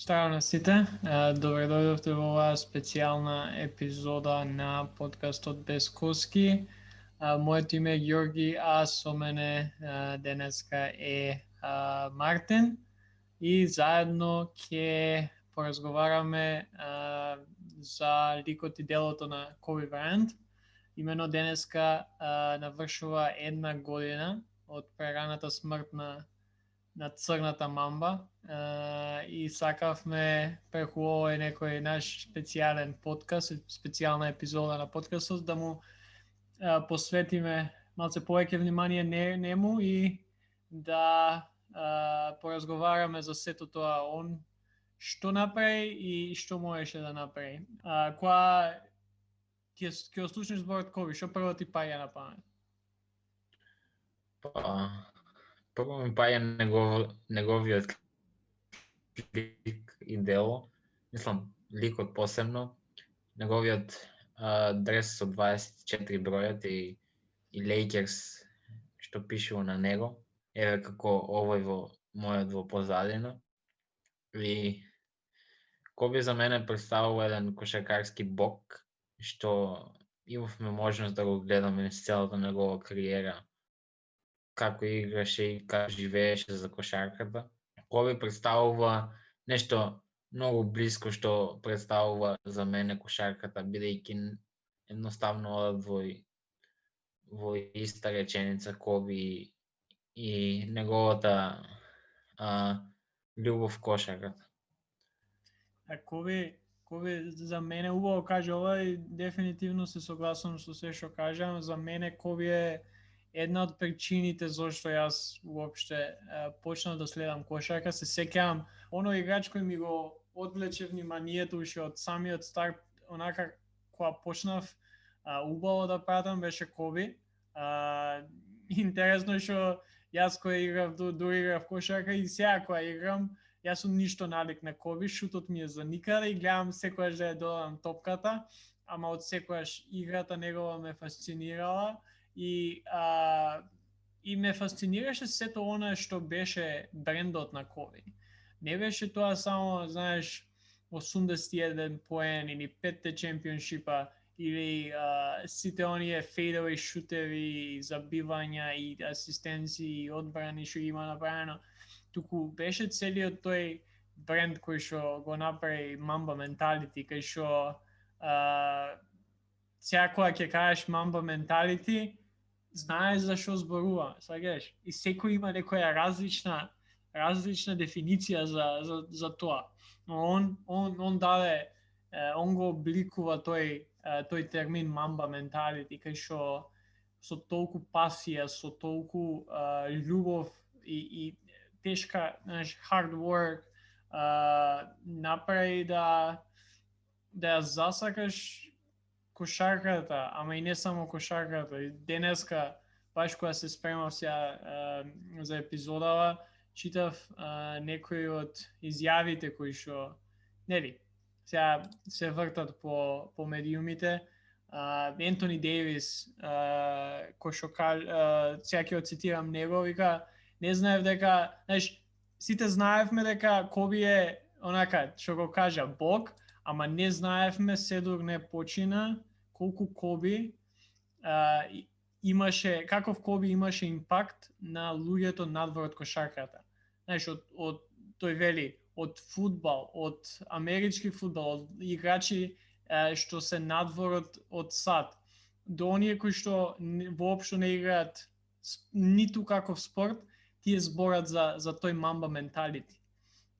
Здраво на сите, добре дојдовте во оваа специјална епизода на подкастот Без Коски. Моето име е Ѓорги, а со мене денеска е Мартин и заедно ќе поразговараме за ликот и делото на Коби Брајант. Имено денеска навршува 1 година од прераната смрт на црната мамба и сакавме преку овој некој наш специјален подкаст, специјална епизода на подкастот да му посветиме малце повеќе внимание нему и да поразговараме за сето тоа он што направи и што можеше да направи. Кога ќе ослушнеш зборот Коби, што прво ти паѓа на памет? Прво ми паѓа неговиот лик и дело, мислам, ликот посебно, неговиот дрес со 24 бројот и Lakers што пишува на него, еве како овој во мојот во позадина. И Коби за мене представува еден кошаркарски бог, што имавме можност да го гледаме низ целата негова кариера, како играше и како живееше за кошарката. Коби представува нешто многу близко што представува за мене кошарката, бидејќи едноставно одат во иста реченица Коби и неговата љубов кошарката. Коби за мене убаво каже ова и дефинитивно се согласувам со се што кажам. За мене Коби е една од причините зашто јас уопште почнав да следам кошарка. Се сеќавам оној играч кој ми го одвлече вниманието уште од самиот старт, онака кога почнав убаво да пратам беше Коби. Интересно што јас кој играв дури играв кошарка и сега кога играм, јас сум ништо налик на Коби, шутот ми е за никаде и гледам секојаш да ја додадам топката, ама од секојаш играта негова ме фасцинирала и ме фасцинираше сето она што беше брендот на Коби. Не беше тоа само, знаеш, 81 поен или 5 чемпионшипа или сите оние фейдови шутеви, забивања и асистенции и одбрани што има направено. Туку беше целиот тој бренд кој што го направи Mamba Mentality, кај што сега кога ќе кажеш Mamba Mentality, знаеш за што зборува, сваѓаш? И секој има некоја различна дефиниција за тоа. Но он даде, он го обликува тој термин Mamba Mentality, кај што со толку пасија, со толку љубов и тешка, знаеш, hard work направи да ја засакаш кошарката, ама и не само кошарката. И денеска, баш кога се спремав сега за епизодава, читав некои од изјавите кои што, нели, сега се вртат по медиумите. Ентони Дејвис, кој што сега ќе го цитирам него, вика, не знаев дека, знаеш, сите знаевме дека Коби е онака, што го кажа, бог, ама не знаевме се док не почина колку Коби имаше, каков Коби имаше импакт на луѓето надвор од кошарката. Знаеш, од тој вели, од фудбал, од амерички фудбал, од играчи што се надвор од сад, до оние кои што воопшто не играат ниту каков спорт, тие зборат за тој Mamba Mentality.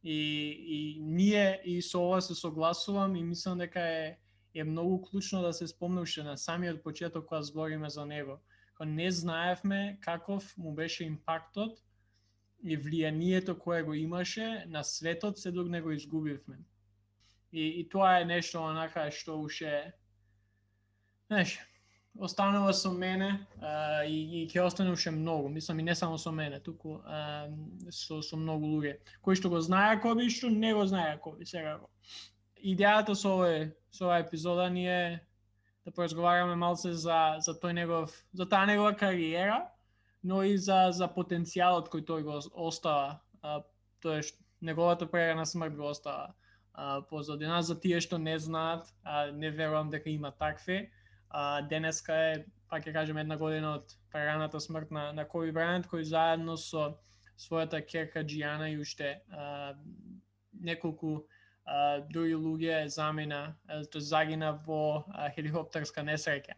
И ние и со ова се согласувам и мислам дека е многу клучно да се спомне уште на самиот почеток кога збориме за него. Кога не знаевме каков му беше импактот и влијанието кое го имаше на светот се док не го изгубивме. И тоа е нешто онака што уште, знаеш, останува со мене и ќе остане уште многу. Мислам и не само со мене, туку со многу луѓе кои што го знаеа Коби и што не го знаеа Коби секако. Идејата со оваа епизода ни е да поразговараме малце за таа негова кариера, но и за потенцијалот кој тој го остава, тоа неговата прерана смрт го остава позадина. За тие што не знаат, не верувам дека има такви. Денеска е, пак ќе кажем, 1 година од прераната смрт на Коби Брајант, кој заедно со својата ќерка Џијана и уште неколку други луѓе загина во хеликоптерска несреќа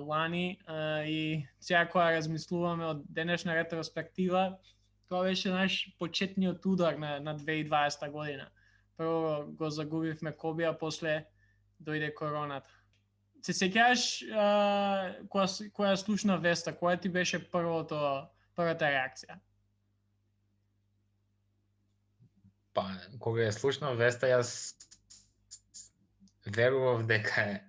лани и сега кога размислуваме од денешна ретроспектива, тоа беше наш почетниот удар на 2020 година. Прво го загубивме Коби, а после дојде короната. Се сеќаваш кога слушна веста, која ти беше првата реакција? Па, кога ја слушнав веста, јас верував дека е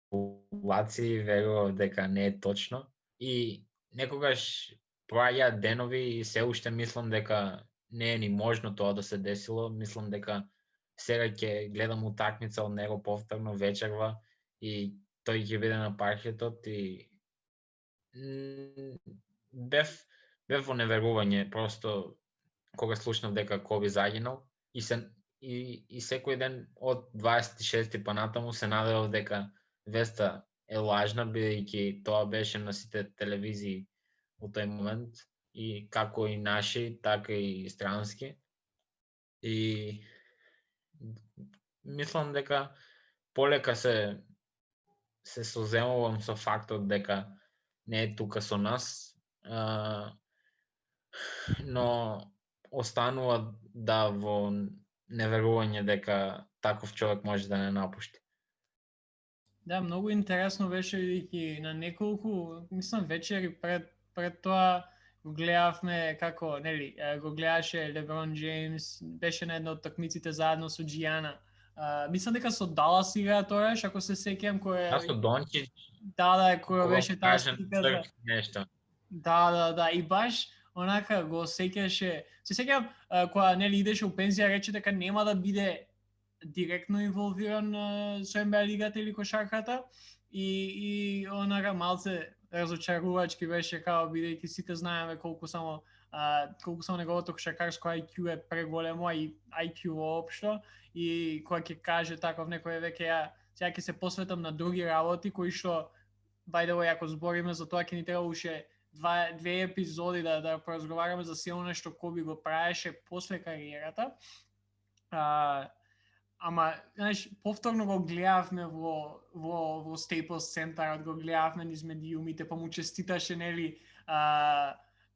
спекулации, верував дека не е точно и некогаш проаѓаат денови и се уште мислам дека не е ни можно тоа да се десило. Мислам дека сега ќе гледам утакмица од него повторно вечерва и тој ќе биде на паркетот и бев во неверување просто кога слушнав дека Коби загинал и секој ден од 26 па натаму се надевав дека веста е лажна, бидејќи тоа беше на сите телевизии во тој момент и како и наши, така и странски. И мислам дека полека се соземувам со фактот дека не е тука со нас, но останува во неверување дека таков човек може да не напушти. Да, многу интересно беше бидејќи на неколку, мислам, вечери пред тоа го гледавме како, нели, го гледаше Леброн Джеймс, беше на една од такмиците заедно со Џијана. Мислам дека со Далас играа тогаш, ако се сеќам, кој со Дончич. Да, која беше таа слика. Нешто. Да, и баш онака го сеќаше. Се сеќам кога нели идеше у пензија, рече дека нема да биде директно инволвиран со НБА лигата или кошарката и онака малце разочарувачки беше као бидејќи сите знаеме колку само неговото кошаркарско IQ е преголемо и IQ воопшто и кога ќе каже таков некој веќе сега ќе се посветам на други работи кои што by the way ако збориме за тоа ќе ни треба уште две епизоди да поразговараме за силно нешто Коби го правеше после кариерата. Ама, знаеш, повторно го гледавме во Staples Center, го гледавме низ медиумите, па му честиташе, нели,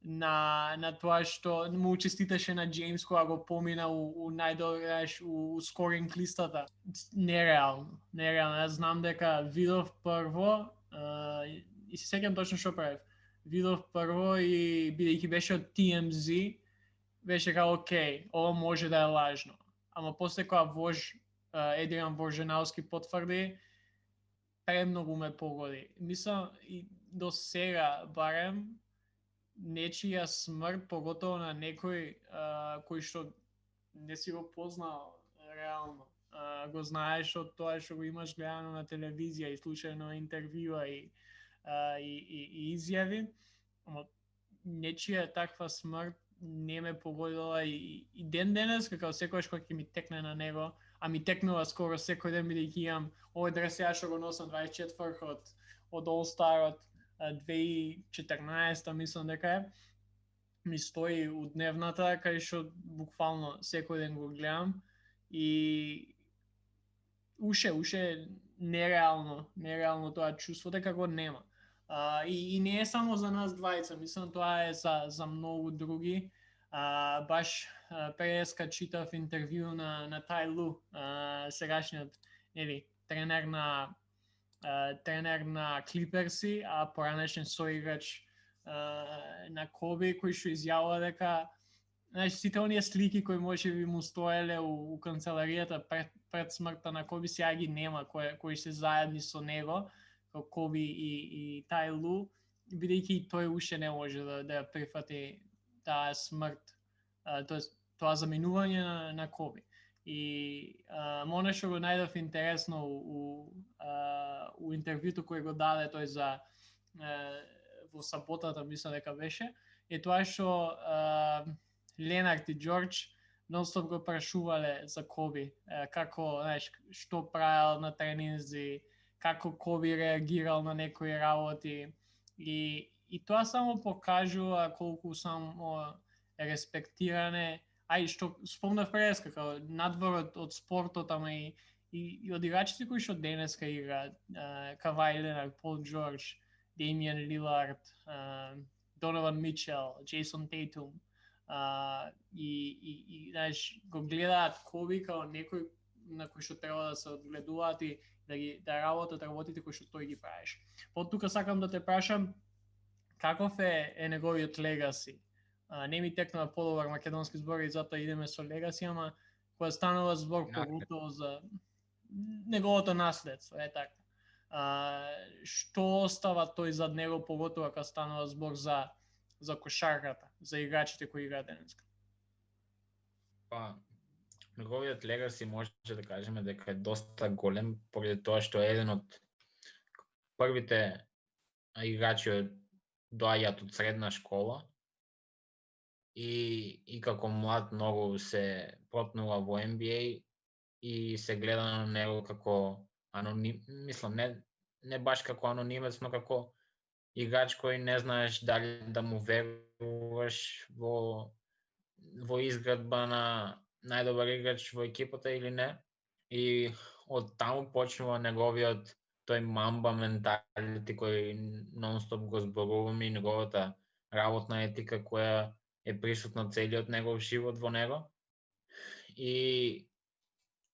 на тоа што му честиташе на Джеймс кога го помина у најдобреш у скоринг листата. Нереално. Јас знам дека видов прво и се сеќам точно што правев. Видов прво и бидејќи беше од TMZ, беше као окей, ова може да е лажно. Ама после кога Едриан Ворженовски потврди, премногу ме погоди. Мислам и до сега барем нечија смрт, поготово на некој кој што не си го познал реално. Го знаеш од тоа што го имаш гледано на телевизија и слушано на интервјуа и изјави, ама нечија таква смрт не ме погодила и ден денес, како секојаш кога ќе ми текне на него, а ми текнува скоро секој ден бидејќи имам овој дрес ја што го носам 24 од All Star од 2014 мислам дека е, ми стои у дневната кај што буквално секој ден го гледам и уште нереално тоа чувство дека го нема. И не е само за нас двајца, мислам тоа е за многу други. Баш преска читав интервју на Тај Лу, сегашниот тренер на Клиперси, а поранешен соиграч на Коби, кој што изјавува дека сите оние слики кои може би му стоеле у канцеларијата пред смртта на Коби сега ги нема, кои се заедни со него, Коби и Тај Лу, бидејќи тој уште не може да прифати таа смрт, тоа заминување на Коби. И моно што го најдов интересно у интервјуто кој го даде тој во саботата, мислам дека беше, е тоа што Ленард и Џорџ нон-стоп го прашувале за Коби, како, знаеш, што правил на тренинзи, како Коби реагирал на некои работи и тоа само покажува колку само респектиране, што спомнав пред како надвор од спортот, ама и од играчите кои што денеска играат, Кавај Ленард, Пол Џорџ, Демиан Лилард, Донован Мичел, Джейсон Тейтум, и знаеш, го гледаат Коби као некој на кој што треба да се одгледуваат и да работат работите кои што тој ги правиш. Под тука сакам да те прашам каков е неговиот легаси. Не ми текнува подобар македонски збор и затоа идеме со легаси, ама кога станува збор поготово за неговото наследство, така. Што остава тој зад него, поготово кога станува збор за кошарката, за играчите кои играат денеска? Па, неговиот легаси може да кажеме дека е доста голем, поради тоа што е еден од првите играчи доаѓаат од средна школа и како млад многу се пропнува во NBA и се гледа на него како аноним, мислам, не баш како анонимец, но како играч кој не знаеш дали да му веруваш во изградба на најдобар играч во екипата или не. И од таму почнува неговиот тој мамба менталити кој нон-стоп го зборуваме и неговата работна етика која е присутна целиот негов живот во него. И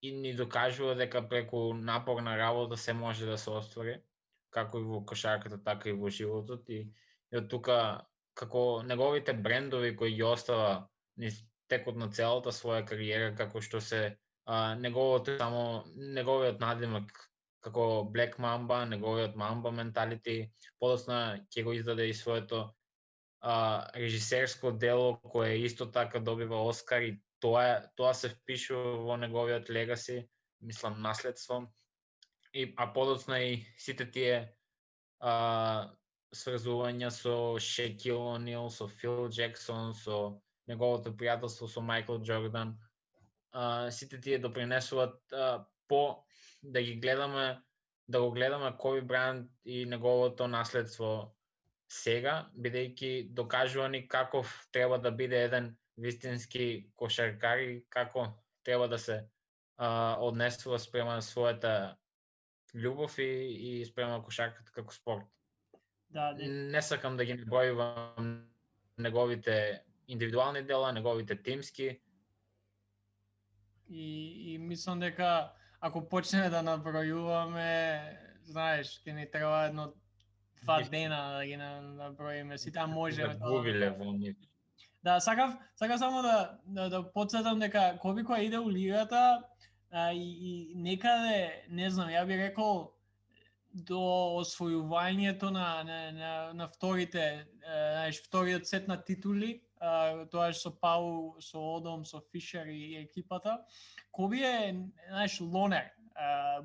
ни докажува дека преку напорна работа се може да се оствари, како и во кошарката, така и во животот. И од тука, како неговите брендови кои ги остава низ текот на целата своја кариера, како што се неговиот надимак како Black Mamba, неговиот Mamba менталити, подоцна ќе го издаде и своето режисерско дело кое исто така добива Оскар и тоа се впишува во неговиот легаси, мислам наследство. А подоцна и сите тие сврзувања со Шекил О'Нил, со Фил Джексон, со неговото пријателство со Майкл Џордан, сите тие допринесуваат да го гледаме Коби Брајант и неговото наследство сега, бидејќи докажува ни каков треба да биде еден вистински кошаркар и како треба да се однесува спрема својата љубов и спрема кошарката како спорт. Да, не сакам да ги набројувам неговите индивидуални дела, неговите тимски. И мислам дека ако почнеме да набројуваме, знаеш, ќе ни треба едно 2 дена да ги наброиме сите, а можеме тоа. Да, сакав само да потсетам дека Коби кога иде у лигата и некаде, не знам, ја би рекол до освојувањето на вторите, знаеш, вториот сет на титули, тоа со Пау, со Одом, со Фишер и екипата. Коби е, знаеш, лонер,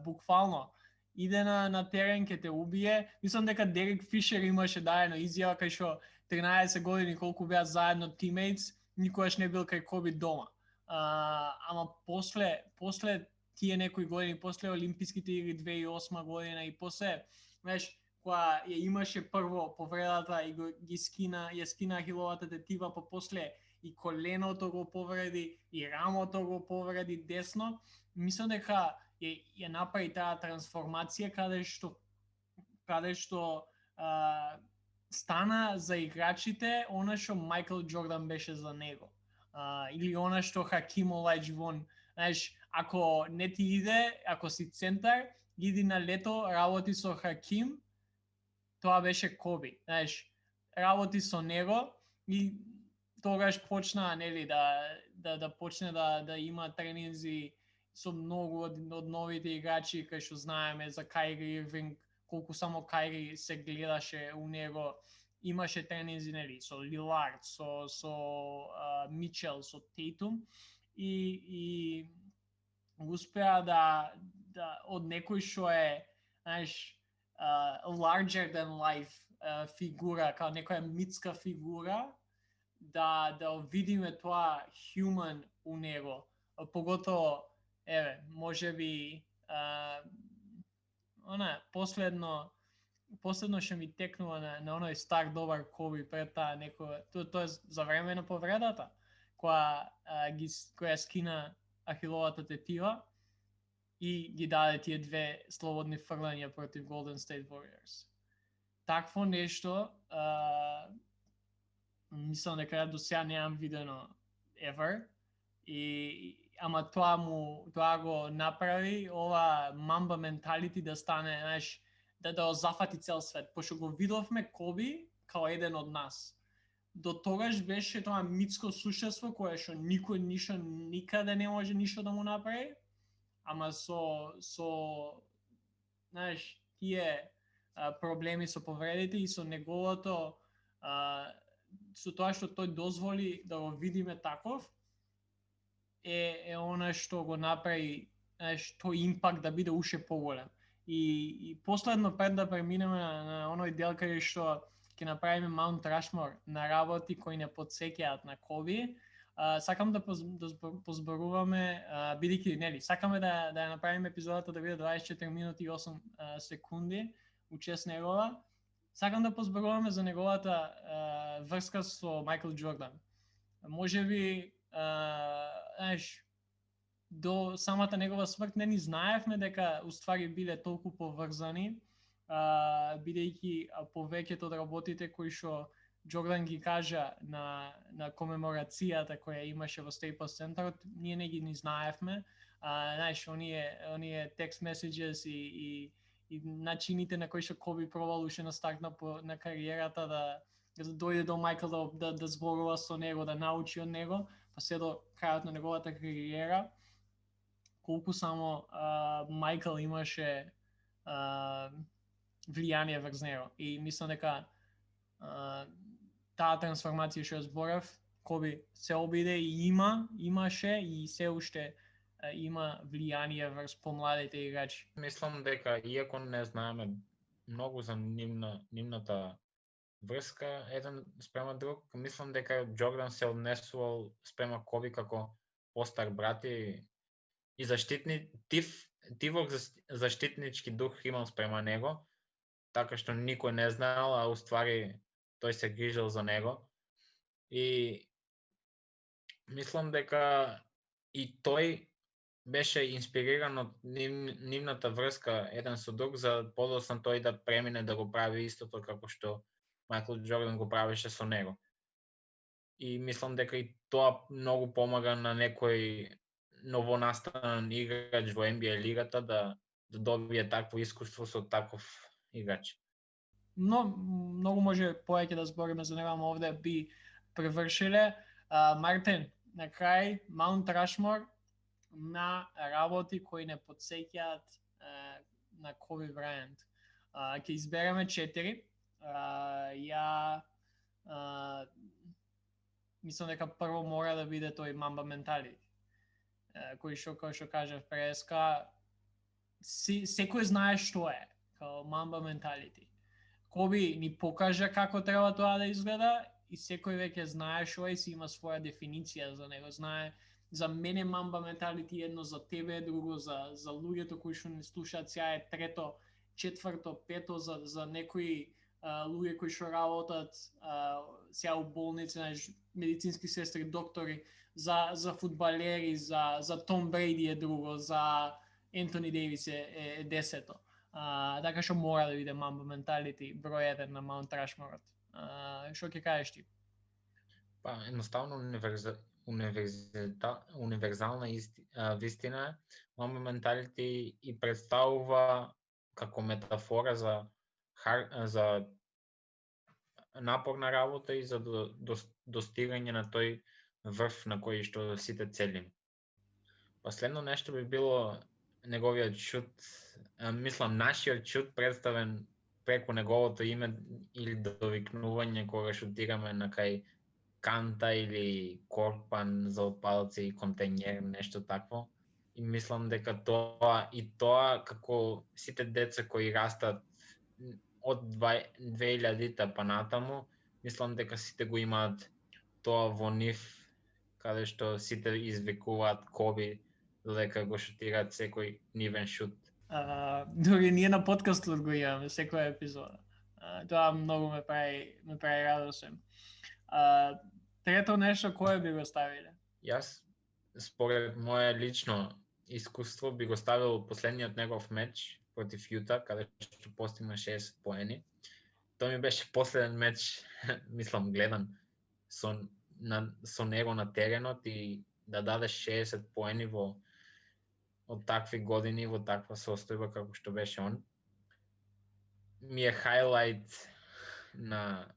буквално. Иде на терен, ке те убие. Мислам дека Дерек Фишер имаше дајано изјава кај што 13 години колку беа заедно тимейтс, никогаш не бил кај Коби дома. Ама после тие некои години, после Олимписките игри 2008 година и после, знаеш, кога ја имаше прво повредата и ја скина хиловата тетива, па после и коленото го повреди, и рамото го повреди десно, мислам дека ја направи таа трансформација каде што стана за играчите она што Майкл Џордан беше за него. Или она што Хаким Олајџвон. Знаеш, ако не ти иде, ако си центар, иди на лето, работи со Хаким, тоа беше Коби. Знаеш, работи со него и тогаш почна, нели, да почне да има тренинзи со многу од новите играчи, кај што знаеме за Кајри Ирвинг, колку само Кајри се гледаше у него, имаше тренинзи, нели, со Лилард, со Мичел, со Тейтум и успеа да од некој што е, знаеш, larger than life фигура, као некоја митска фигура, да видиме тоа human у него. Поготово, можеби последно што ми текнува на оној стар добар Коби пред таа некоја, тоа е за време на повредата, која скина ахиловата тетива и ги даде тие две слободни фрлања против Golden State Warriors. Такво нешто, мислам дека до сега неам видено ever, ама тоа го направи ова мамба менталити да стане, знаеш, да зафати цел свет, пошто го видовме Коби као еден од нас. До тогаш беше тоа митско суштество кое што никој никаде не може ништо да му направи, ама знаеш, тие проблеми со повредите и со неговото со тоа што тој дозволи да го видиме таков, е она што го направи, знаеш, тој импакт да биде уште поголем. И последно пред да преминеме на оној дел каде што ќе направиме Маунт Рашмор на работи кои не потсеќаат на Коби, сакам да позборуваме, бидејќи нели, сакаме да ја направиме епизодата да биде 24 минути и 8 секунди у чест негова. Сакам да позборуваме за неговата врска со Майкл Джордан. Можеби, знаеш, до самата негова смрт не ни знаевме дека уствари биле толку поврзани, бидејќи повеќето од работите кои што Джордан ги кажа на комеморацијата која имаше во Staples Center, ние не ги знаевме. Знаеш, оние text messages и начините на кои што Коби пробал уште на старт на кариерата да дојде до Майкл да зборува со него, да научи од него, па се до крајот на неговата кариера, колку само Майкл имаше влијание врз него. И мислам дека таа трансформација што ја зборев, Коби се обиде и имаше и се уште има влијание врз помладите играчи. Мислам дека иако не знаеме многу за нивната врска еден спрема друг, мислам дека Джордан се однесувал спрема Коби како постар брат и тивок заштитнички дух имал спрема него, така што никој не знаел, а уствари тој се грижал за него. И мислам дека и тој беше инспириран од нивната врска еден со друг, за подоцна тој да премине да го прави истото како што Майкл Джордан го правеше со него. И мислам дека и тоа многу помага на некој новонастанан играч во NBA лигата да добие такво искуство со таков играч. Многу може повеќе да збориме за него, ама овде би превршиле. Мартин, на крај Маунт Рашмор на работи кои не потсеќаат на Коби Брајант. Ќе избереме 4. Мислам дека прво мора да биде тој мамба менталити, кој што кажав преска, секој знае што е као мамба менталити. Коби ни покажа како треба тоа да изгледа и секој веќе знае што е и си има своја дефиниција за него. Знае, за мене мамба менталити едно, за тебе е друго, за луѓето кои што не слушаат сега е трето, четврто, пето, за некои луѓе кои што работат сега у болници, медицински сестри, доктори, за фудбалери, за Том Брейди е друго, за Ентони Дейвис е десето. Така што мора да биде мамба менталити број 1 на Маунт Рашморот. Што ќе кажеш ти? Па, едноставно универзална вистина, мамба менталити и представува како метафора за напорна работа и за достигање на тој врв на кој што сите целим. Последно нешто би било неговиот шут, мислам нашиот шут представен преку неговото име или довикнување кога шутираме на кај канта или корпан за отпадоци и контејнер, нешто такво. И мислам дека тоа како сите деца кои растат од 2000-та па натаму, мислам дека сите го имаат тоа во нив каде што сите извикуваат Коби додека го шутираат секој нивен шут. Дори ние на подкастот го имаме секоја епизода. Тоа многу ме прави радосен. Трето нешто кое би го ставиле? Јас, според моје лично искуство, би го ставил последниот негов меч против Јута, каде што постигна 60 поени. Тоа ми беше последен меч, мислам, гледан со него на теренот и да дадеш 60 поени од такви години, во таква состојба како што беше он. Ми е хайлайт на,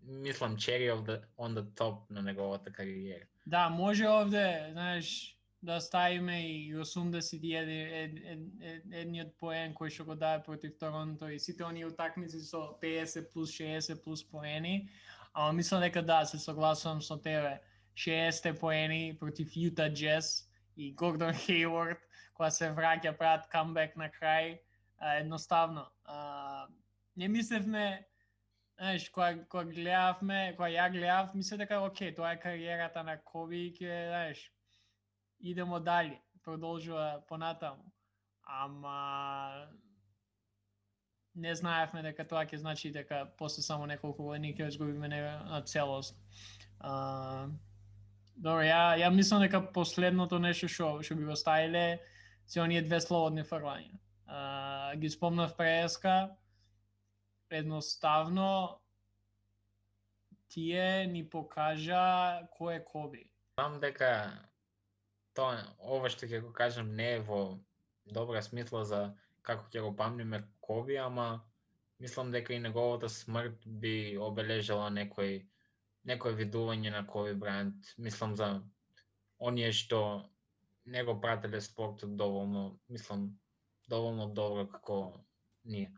мислам, cherry on the top на неговата кариера. Да, може овде, знаеш, да ставиме и 81 поен кој што го даде против Торонто и сите оние утакмици со 50 плюс 60 плюс поени, ама мислам дека да, се согласувам со тебе. 60 поени против Юта Джез и Гордон Хейворд, кога се враќа, прават камбек на крај, едноставно. Не мислевме, знаеш, кога ја гледав, мислев дека окей, тоа е кариерата на Коби, ќе, знаеш, идемо дали, продолжува понатаму. Ама не знаевме дека тоа ќе значи дека после само неколку години ќе изгубиме на целост. Добро, ја мислам дека последното нешто што би го ставиле се оние две слободни фрлања. Ги спомнав преска, едноставно тие ни покажа кој е Коби. Знам дека ова што ќе го кажам не е во добра смисла за како ќе го памтиме Коби, ама мислам дека и неговата смрт би обележала некој видување на Коби Брајант. Мислам за оние што не го прателе спортот доволно добро како ние.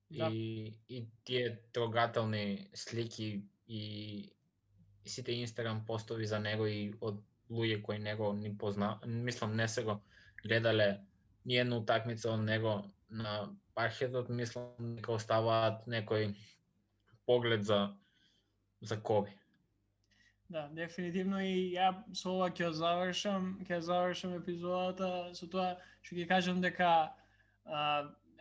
Да. И тие трогателни слики и сите Инстаграм постови за него и од луѓе кои него ни мислам не се го гледале ни една утакмица од него на паркетот, мислам дека оставаат некој поглед за Коби. Да, дефинитивно и ја со ова ќе завршам епизодата со тоа што ќе кажам дека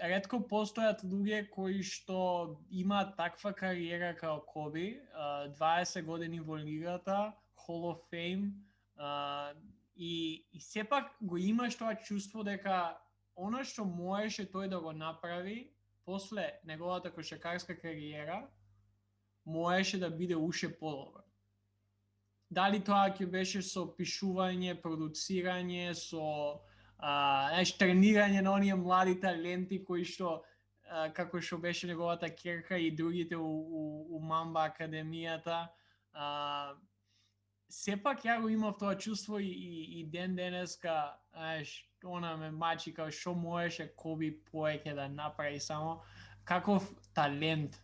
ретко постојат луѓе кои што имаат таква кариера како Коби, 20 години во лигата, Hall of Fame, и сепак го имаш тоа чувство дека она што можеше тој да го направи после неговата кошаркарска кариера, можеше да биде уште подобро. Дали тоа ќе беше со пишување, продуцирање, со тренирање на оние млади таленти кои што како што беше неговата ќерка и другите у Мамба академијата. Сепак ја го имав тоа чувство и ден денеска, она ме мачи како што можеше Коби повеќе да направи, само каков талент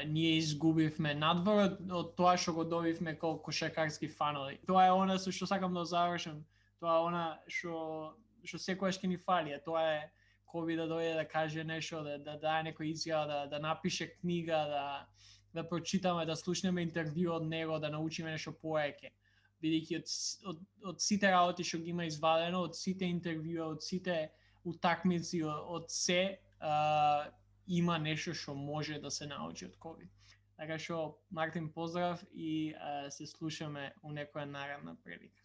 ние изгубивме надвор од тоа што го добивме како кошаркарски фанови. Тоа е она со што сакам да завршам. Тоа е она што секогаш ќе ни фали, тоа е Коби да дојде да каже нешто, да даде некој изјава, да напише книга, да прочитаме, да слушнеме интервју од него, да научиме нешто повеќе. Бидејќи од сите работи што ги има извадено, од сите интервјуа, од сите утакмици, од се има нешто што може да се научи од Коби. Така што, Мартин, поздрав и се слушаме у некоја наредна прилика.